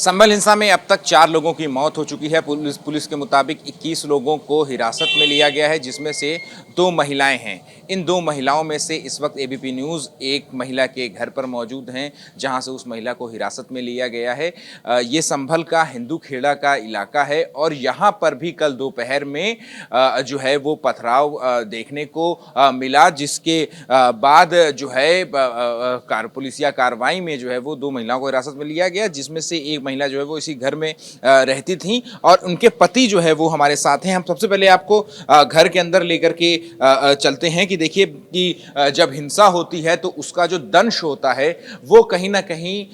संभल हिंसा में अब तक 4 लोगों की मौत हो चुकी है। पुलिस के मुताबिक 21 लोगों को हिरासत में लिया गया है, जिसमें से 2 महिलाएं हैं। इन 2 महिलाओं में से इस वक्त एबीपी न्यूज़ एक महिला के घर पर मौजूद हैं, जहां से उस महिला को हिरासत में लिया गया है। ये संभल का हिंदू खेड़ा का इलाका है और यहाँ पर भी कल दोपहर में जो है वो पथराव देखने को मिला, जिसके बाद जो है पुलिसिया कार्रवाई में जो है वो 2 महिलाओं को हिरासत में लिया गया, जिसमें से एक महिला जो है वो इसी घर में रहती थी और उनके पति जो है वो हमारे साथ हैं। हम सबसे पहले आपको घर के अंदर लेकर के चलते हैं कि देखिए कि जब हिंसा होती है तो उसका जो दंश होता है वो कहीं ना कहीं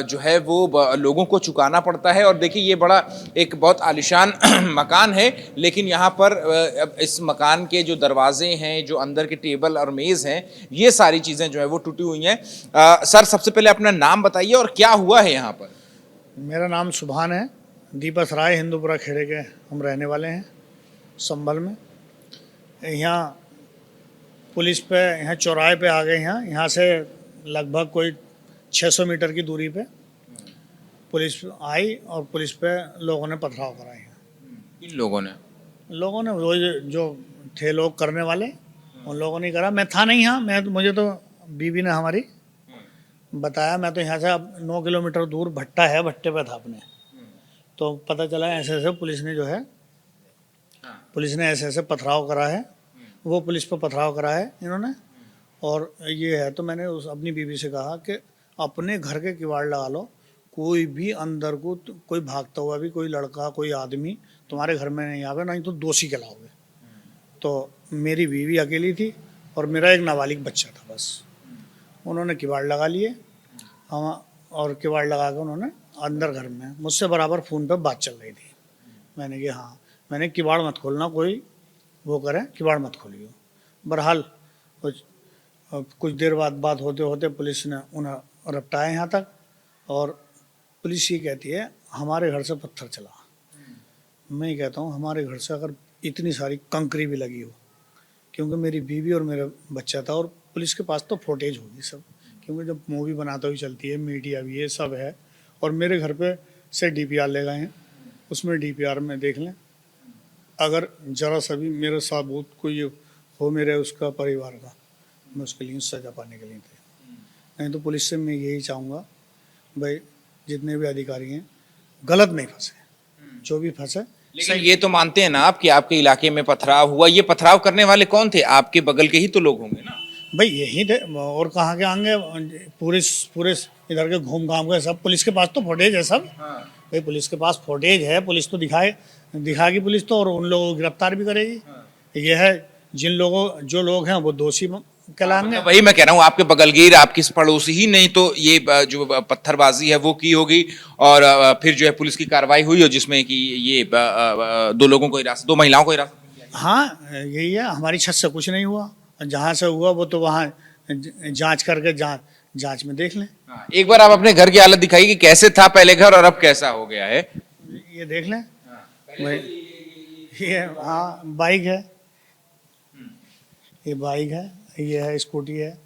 जो है वो लोगों को चुकाना पड़ता है। और देखिए ये बड़ा एक बहुत आलीशान मकान है, लेकिन यहाँ पर इस मकान के जो दरवाजे हैं, जो अंदर के टेबल और मेज़ हैं, ये सारी चीज़ें जो है वो टूटी हुई हैं। सर, सबसे पहले अपना नाम बताइए और क्या हुआ है यहाँ पर? मेरा नाम सुभान है, दीपक राय, हिंदूपुरा खेड़े के हम रहने वाले हैं संभल में। यहाँ पुलिस पे यहाँ चौराहे पे आ गए। यहाँ से लगभग कोई 600 मीटर की दूरी पे पुलिस आई और पुलिस पे लोगों ने पथराव करा। इन लोगों ने वो जो थे लोग करने वाले, उन लोगों ने करा। मैं था नहीं यहाँ, मुझे तो बीवी ने हमारी बताया। मैं तो यहाँ से अब 9 किलोमीटर दूर भट्टा है, भट्टे पे था अपने। तो पता चला ऐसे पुलिस ने ऐसे पथराव करा है, वो पुलिस पर पथराव करा है इन्होंने। और ये है तो मैंने अपनी बीवी से कहा कि अपने घर के किवाड़ लगा लो, कोई भी अंदर को कोई भागता हुआ भी कोई लड़का कोई आदमी तुम्हारे घर में नहीं आवे, नहीं तो दोषी कहलाओगे। तो मेरी बीवी अकेली थी और मेरा एक नाबालिग बच्चा था, बस। उन्होंने किवाड़ लगा लिए हम, और किवाड़ लगा के उन्होंने अंदर घर में मुझसे बराबर फ़ोन पे बात चल रही थी। मैंने कहा हाँ, मैंने किवाड़ मत खोलना, कोई वो करे, किवाड़ मत खोलियो। बहरहाल कुछ देर बाद बात होते होते पुलिस ने उन्हें रपटाया यहाँ तक। और पुलिस ये कहती है हमारे घर से पत्थर चला। मैं कहता हूँ हमारे घर से अगर इतनी सारी कंकरी भी लगी हो, क्योंकि मेरी बीवी और मेरा बच्चा था, और पुलिस के पास तो फुटेज होगी सब, क्योंकि जब मूवी बनाते हुए चलती है, मीडिया भी ये सब है। और मेरे घर पे से डीपीआर ले गए हैं, उसमें डीपीआर में देख लें, अगर ज़रा सा भी मेरे साबूत कोई हो मेरे उसका परिवार का, मैं उसके लिए सज़ा पाने के लिए तैयार। नहीं तो पुलिस से मैं यही चाहूँगा भाई, जितने भी अधिकारी हैं गलत नहीं फंसे, जो भी फंसे। लेकिन ये तो मानते हैं ना आप कि आपके इलाके में पथराव हुआ, ये पथराव करने वाले कौन थे? आपके बगल के ही तो लोग होंगे ना भाई? यही थे, और कहाँ के आएंगे? पूरे इधर के घूम घाम के सब। पुलिस के पास तो फुटेज है सब। हाँ। भाई पुलिस के पास फुटेज है, पुलिस तो दिखाएगी पुलिस तो, और उन लोगों को गिरफ्तार भी करेगी। हाँ। ये है जो लोग हैं वो दोषी कहलाएंगे। मतलब वही मैं कह रहा हूँ, आपके बगलगीर, आपकी पड़ोसी ही नहीं तो ये जो पत्थरबाजी है वो की होगी, और फिर जो है पुलिस की कार्रवाई हुई हो, जिसमें कि ये 2 लोगों को हिरासत, 2 महिलाओं को हिरासत में किया। हाँ, यही है। हमारी छत से कुछ नहीं हुआ, जहाँ से हुआ वो तो वहाँ जांच करके जांच में देख लें। हाँ, एक बार आप अपने घर की हालत दिखाइए कि कैसे था पहले घर और अब कैसा हो गया है। ये देख लें। भाई ये हाँ बाइक है, ये बाइक है, ये है स्कूटी है।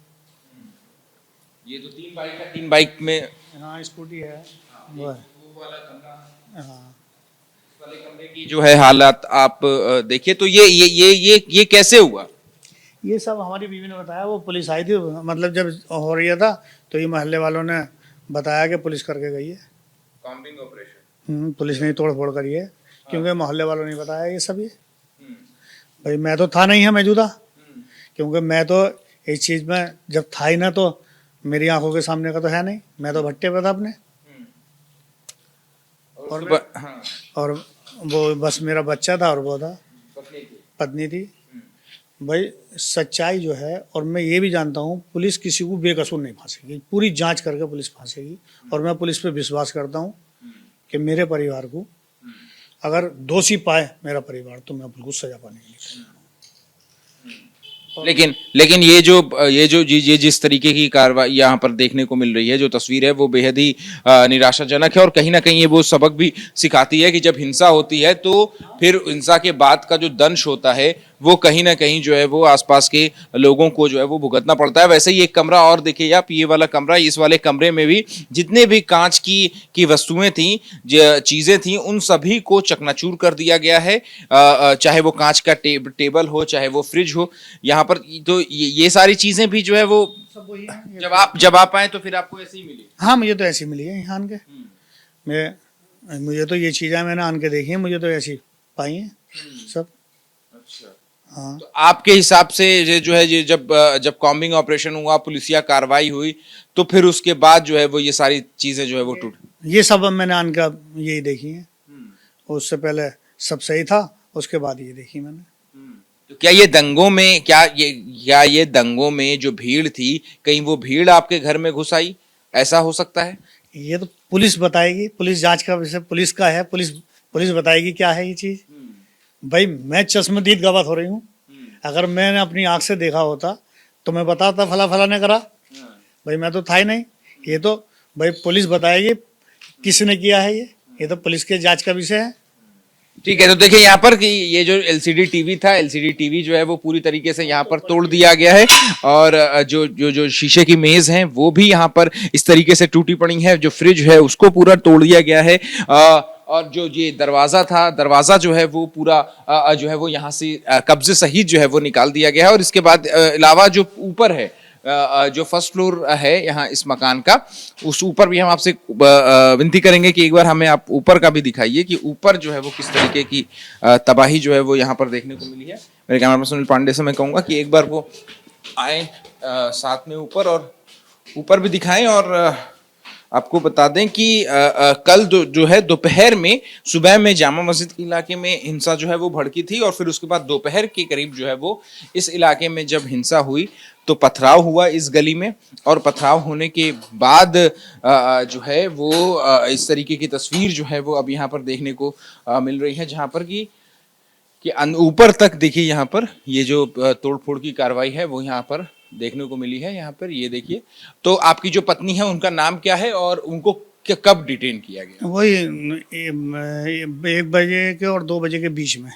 ये तो 3 बाइक है, 3 बाइक में हाँ स्कूटी है। वो वाला कमरा, हाँ वाले कमरे की जो है हालत आप देखिए। तो ये कैसे हुआ? ये सब हमारी बीवी ने बताया। वो पुलिस आई थी, मतलब जब हो रही था तो ये मोहल्ले वालों ने बताया कि पुलिस करके गई है कॉम्बिंग ऑपरेशन। पुलिस ने तोड़ फोड़ करी है, क्योंकि मोहल्ले वालों ने बताया ये सब। ये भाई मैं तो था नहीं है मौजूदा, क्योंकि मैं तो इस चीज़ में जब था ही ना, तो मेरी आंखों के सामने का तो है नहीं। मैं तो भट्टे पे था अपने, और वो बस मेरा बच्चा था और वो था, पत्नी थी। भाई सच्चाई जो है, और मैं ये भी जानता हूँ पुलिस किसी को बेकसूर नहीं फांसेगी, पूरी जांच करके पुलिस फांसेगी। और मैं पुलिस पे विश्वास करता हूँ कि मेरे परिवार को अगर दोषी पाए मेरा परिवार, तो मैं बिल्कुल सजा पाने के लिए। लेकिन ये जिस तरीके की कार्रवाई यहाँ पर देखने को मिल रही है, जो तस्वीर है वो बेहद ही निराशाजनक है, और कहीं ना कहीं ये वो सबक भी सिखाती है कि जब हिंसा होती है तो फिर हिंसा के बाद का जो दंश होता है वो कहीं ना कहीं जो है वो आसपास के लोगों को जो है वो भुगतना पड़ता है। वैसे ही एक कमरा और देखिए आप, ये वाला कमरा, इस वाले कमरे में भी जितने भी कांच की वस्तुएं थी, चीजें थी, उन सभी को चकनाचूर कर दिया गया है। चाहे वो कांच का टेबल हो, चाहे वो फ्रिज हो, यहाँ पर तो ये सारी चीजें भी जो है वो सब वही है। जब आप आए तो फिर आपको ऐसे ही मिली। हाँ, मुझे तो ऐसी मिली है यहाँ आन के। मुझे तो ये चीज़ें मैंने आन के देखी हैं, मुझे तो ऐसी पाई हैं सब। अच्छा, हाँ, तो आपके हिसाब से ये जो है, ये जब कॉम्बिंग ऑपरेशन हुआ, पुलिसिया कार्रवाई हुई, तो फिर उसके बाद जो है वो ये सारी चीजें जो है वो टूट। ये सब मैंने आन का यही देखी है। उससे पहले सब सही था, उसके बाद ये देखी मैंने। तो क्या ये दंगों में, क्या ये दंगों में जो भीड़ थी, कहीं वो भीड़ आपके घर में घुस आई, ऐसा हो सकता है? ये तो पुलिस बताएगी, पुलिस जांच का विषय पुलिस का है। पुलिस बताएगी क्या है ये चीज़। भाई मैं चश्मदीद गवाह हो रही हूँ। अगर मैंने अपनी आंख से देखा होता तो मैं बताता फला फला ने करा। भाई मैं तो था ही नहीं। ये तो भाई पुलिस बताएगी किसने किया है। ये तो पुलिस के जांच का विषय है। ठीक है, तो देखिए यहाँ पर कि ये जो एलसीडी टीवी था, एलसीडी टीवी जो है वो पूरी तरीके से यहाँ पर तोड़ दिया गया है, और जो शीशे की मेज हैं वो भी यहाँ पर इस तरीके से टूटी पड़ी है। जो फ्रिज है उसको पूरा तोड़ दिया गया है, और जो ये दरवाजा था, दरवाजा जो है वो पूरा जो है वो यहाँ से कब्जे सहित जो है वो निकाल दिया गया है। और इसके बाद अलावा जो ऊपर है, जो फर्स्ट फ्लोर है यहाँ इस मकान का, उस ऊपर भी हम आपसे विनती करेंगे कि एक बार हमें आप ऊपर का भी दिखाइए कि ऊपर जो है वो किस तरीके की तबाही जो है वो यहाँ पर देखने को मिली है। मेरे कैमरा पर्सन सुनील पांडे से मैं कहूँगा कि एक बार वो आए साथ में ऊपर, और ऊपर भी दिखाएं। और आपको बता दें कि कल जो है दोपहर में, सुबह में जामा मस्जिद के इलाके में हिंसा जो है वो भड़की थी, और फिर उसके बाद दोपहर के करीब जो है वो इस इलाके में जब हिंसा हुई तो पथराव हुआ इस गली में। और पथराव होने के बाद जो है वो इस तरीके की तस्वीर जो है वो अब यहाँ पर देखने को मिल रही है, जहाँ पर कि ऊपर तक देखिए यहाँ पर ये जो तोड़फोड़ की कार्रवाई है वो यहाँ पर देखने को मिली है। यहाँ पर ये देखिए, तो आपकी जो पत्नी है उनका नाम क्या है और उनको कब डिटेन किया गया? वही 1 बजे के और 2 बजे के बीच में,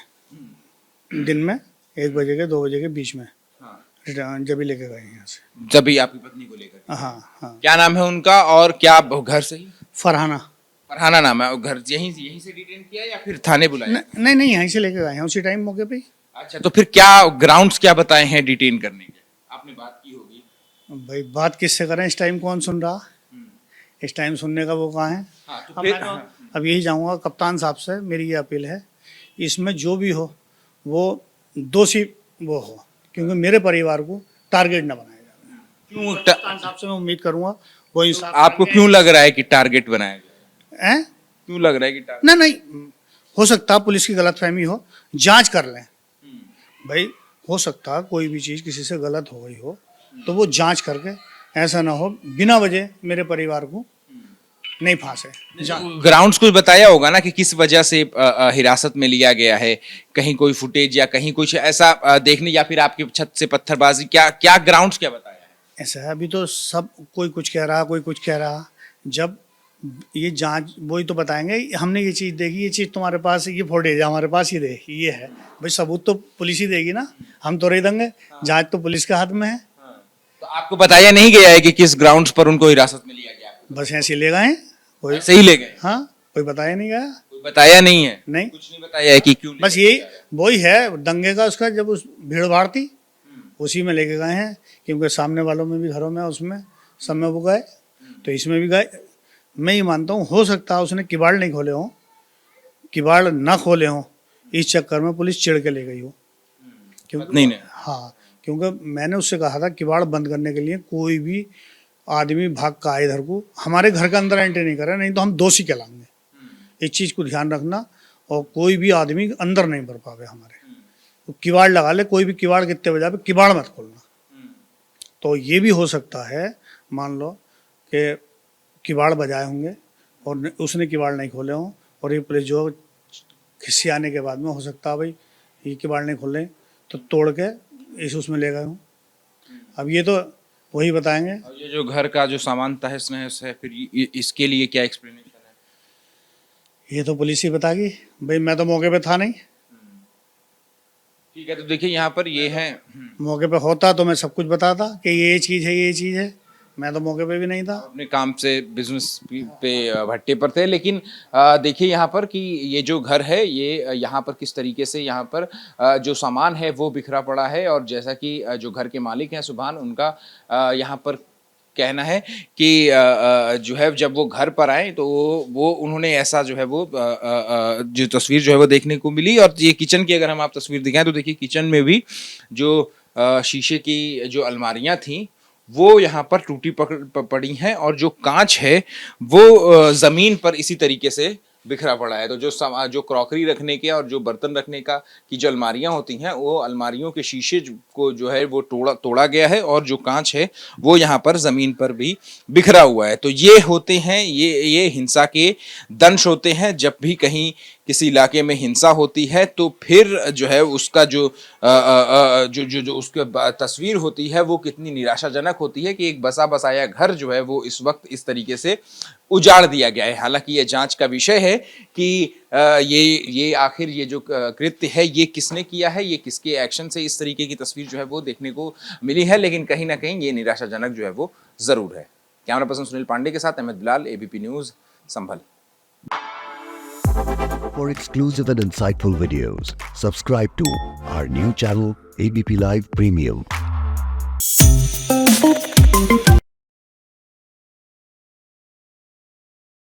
दिन में 1 बजे के 2 बजे के बीच में। हाँ। जब ही लेके गए यहाँ से। जब भी आपकी पत्नी को लेकर? हाँ हाँ। क्या नाम है उनका, और क्या घर से ही? फरहाना। फरहाना नाम है। घर यहीं से डिटेन किया या फिर थाने बुलाया? नहीं, यहीं से लेके गए हैं उसी टाइम मौके पे ही। अच्छा, तो फिर क्या ग्राउंड्स क्या बताए हैं डिटेन करने के? आपने बात की होगी। भाई बात किससे करें, इस टाइम कौन सुन रहा। इस टाइम सुनने का वो कहाँ है। हाँ, तो अब फिर मैं तो अब यही चाहूँगा कप्तान साहब से, मेरी ये अपील है, इसमें जो भी हो वो दोषी वो हो, क्योंकि मेरे परिवार को टारगेट न बनाया जाए। क्यों कप्तान साहब से मैं उम्मीद करूँगा वो इंसाफ आपको क्यों लग रहा है कि टारगेट बनाया गया? है। क्यों लग रहा है कि टारगेट? नहीं, हो सकता है पुलिस की गलतफहमी हो, जांच कर लें। भाई हो सकता है कोई भी चीज़ किसी से गलत हो गई हो तो वो जांच करके, ऐसा ना हो बिना वजह मेरे परिवार को नहीं फांसे। ग्राउंड्स कुछ बताया होगा ना कि किस वजह से हिरासत में लिया गया है? कहीं कोई फुटेज या कहीं कुछ ऐसा देखने, या फिर आपकी छत से पत्थरबाजी, क्या ग्राउंड्स क्या बताया है? ऐसा है, अभी तो सब कोई कुछ कह रहा, कोई कुछ कह रहा। जब ये जांच वही तो बताएंगे, हमने ये चीज़ देखी, ये चीज़ तुम्हारे पास, ये फुटेज है हमारे पास, ये देख ये है। भाई सबूत तो पुलिस ही देगी ना, हम तो रह देंगे। जांच तो पुलिस के हाथ में है। तो आपको बताया नहीं गया है कि किस ग्राउंड्स पर उनको हिरासत में लिया गया? बस ऐसे ले गए, कोई सही ले गए? हाँ, कोई बताया नहीं गया। कोई बताया नहीं है? नहीं, कुछ नहीं बताया है कि क्यों? बस यही वही है दंगे का, उसका जब उस भीड़ भाड़ थी उसी में लेके गए हैं, क्योंकि सामने वालों में भी, घरों में, उसमें सब में वो गए, तो इसमें भी गए। मैं ये मानता हूँ हो सकता है उसने किवाड़ नहीं खोले हों, किवाड़ ना खोले हों, इस चक्कर में पुलिस चिढ़ के ले गई हो। नहीं नहीं, हाँ, क्योंकि मैंने उससे कहा था किवाड़ बंद करने के लिए कोई भी आदमी भाग का आए इधर को, हमारे घर के अंदर एंट्री नहीं करे, नहीं तो हम दोषी कहलाएंगे। इस चीज़ को ध्यान रखना, और कोई भी आदमी अंदर नहीं भर पावे हमारे। तो किवाड़ लगा ले, कोई भी किवाड़ कितने बजा पे, किवाड़ मत खोलना। तो ये भी हो सकता है, मान लो कि किवाड़ बजाए होंगे और उसने किवाड़ नहीं खोले हों, और ये पुलिस जो खिस्सी आने के बाद में हो सकता है भाई ये किवाड़ नहीं खोले तो तोड़ के इस उसमें ले गए हों। अब ये तो वही बताएंगे। और ये जो घर का जो सामान तहस नहस है, फिर इसके लिए क्या एक्सप्लेनेशन है? ये तो पुलिस ही बताएगी भाई, मैं तो मौके पे था नहीं। ठीक है, तो देखिए यहाँ पर ये है। मौके पे होता तो मैं सब कुछ बताता कि ये चीज़ है, ये चीज़ है। मैं तो मौके पे भी नहीं था। अपने काम से बिजनेस पे भट्टे पर थे, लेकिन देखिए यहाँ पर कि ये जो घर है ये यहाँ पर किस तरीके से यहाँ पर जो सामान है वो बिखरा पड़ा है। और जैसा कि जो घर के मालिक हैं सुभान, उनका यहाँ पर कहना है कि जो है जब वो घर पर आए तो वो उन्होंने ऐसा जो है वो जो तस्वीर जो है वो देखने को मिली। और ये किचन की अगर हम आप तस्वीर दिखाएं तो देखिए किचन में भी जो शीशे की जो अलमारियां थी वो यहाँ पर टूटी पड़ी हैं, और जो कांच है वो जमीन पर इसी तरीके से बिखरा पड़ा है। तो जो क्रॉकरी रखने के और जो बर्तन रखने का की जो अलमारियां होती हैं, वो अलमारियों के शीशे को जो है वो तोड़ा गया है, और जो कांच है वो यहाँ पर जमीन पर भी बिखरा हुआ है। तो ये होते हैं, ये हिंसा के दंश होते हैं। जब भी कहीं किसी इलाके में हिंसा होती है तो फिर जो है उसका जो उसके तस्वीर होती है वो कितनी निराशाजनक होती है कि एक बसा बसाया घर जो है वो इस वक्त इस तरीके से उजाड़ दिया गया है। हालांकि ये जांच का विषय है कि ये आखिर ये जो कृत्य है ये किसने किया है, ये किसके एक्शन से इस तरीके की तस्वीर जो है वो देखने को मिली है। लेकिन कहीं ना कहीं ये निराशाजनक जो है वो जरूर है। कैमरा पर्सन सुनील पांडे के साथ Ahmed Bilal, ABP News, Sambhal. For exclusive and insightful videos, subscribe to our new channel ABP Live Premium.